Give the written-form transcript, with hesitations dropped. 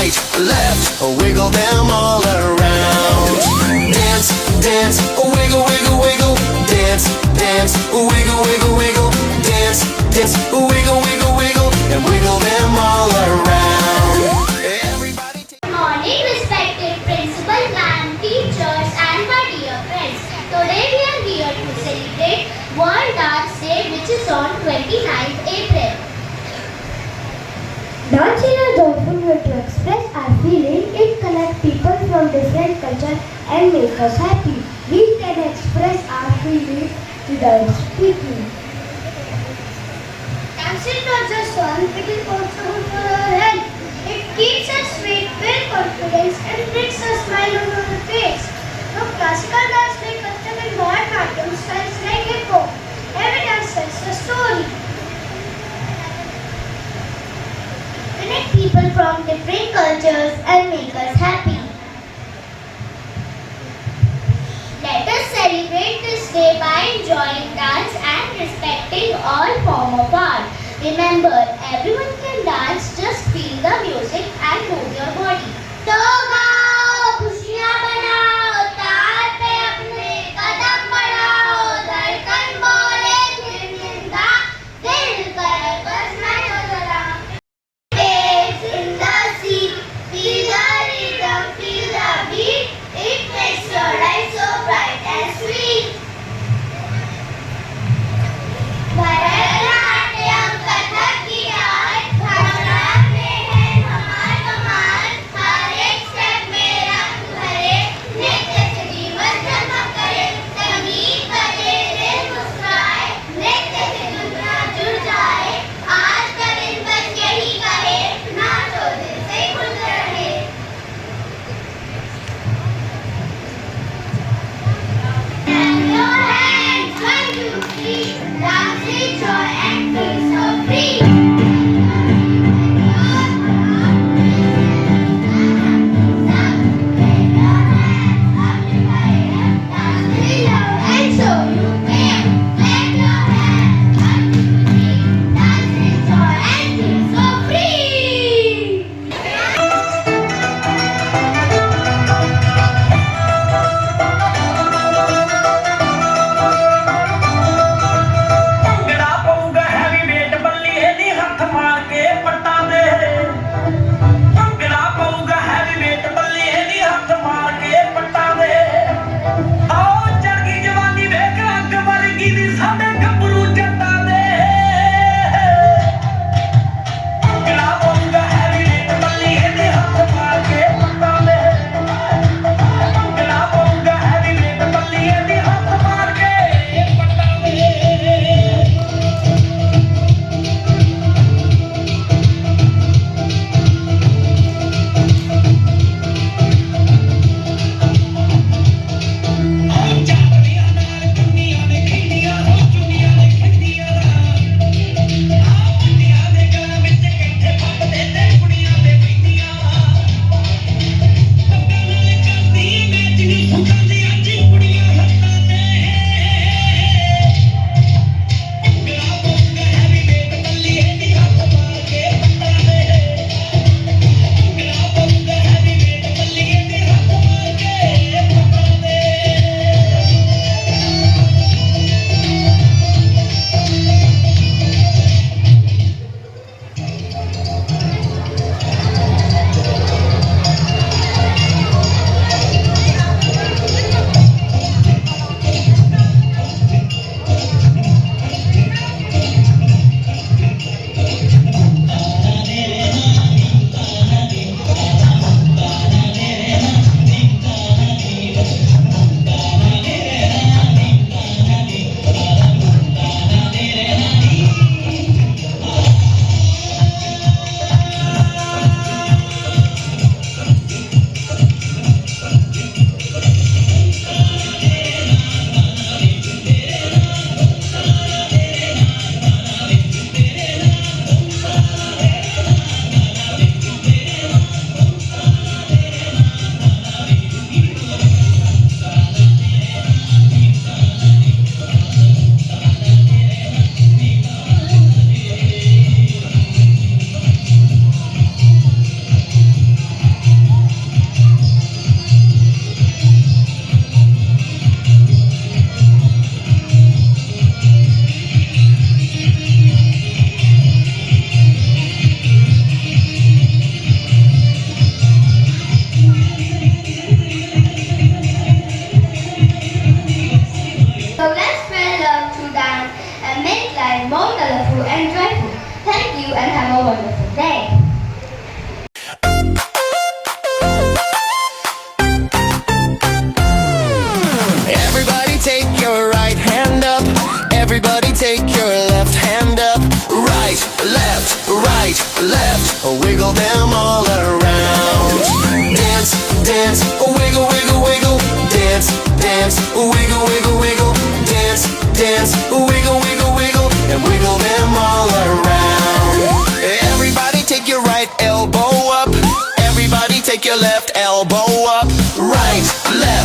right, left, wiggle them all around. Dance, dance, wiggle, wiggle, wiggle. Dance, dance, wiggle, wiggle, wiggle. Dance, dance, wiggle, wiggle, wiggle. And wiggle them all around. Everybody Good morning, respected principal, ma'am, teachers, and my dear friends. Today we are here to celebrate World Dance Day, which is on 29th April. Dance is a joyful way to express our feeling. It connects people from different cultures and makes us happy. We can express our feelings without speaking. Dance is not just fun, it is also good for our health. It keeps us fit, builds confidence, and brings a smile on our face. Now, classical dance like Kathak and Bharatanatyam styles like hip hop. Every dance tells a story. Connect people from different cultures and make us happy. Let us celebrate this day by enjoying dance and respecting all form of art. Remember, everyone can dance, just feel the music and move your body. तो गाओ, खुशियाँ बनाओ, ताल पे अपने कदम बढ़ाओ, धड़कन बोले दिन जिंदा, दिल करे बस मैं जरा. Waves in the sea, feel the rhythm, feel the beat. It makes your life so bright and sweet. Bharatanatyam, Kathak की art, wiggle them all around. Dance, dance, wiggle, wiggle, wiggle. Dance, dance, wiggle, wiggle, wiggle. Dance, dance, wiggle, wiggle, wiggle, and wiggle them all around. Everybody take your right elbow up. Everybody take your left elbow up. Right, left.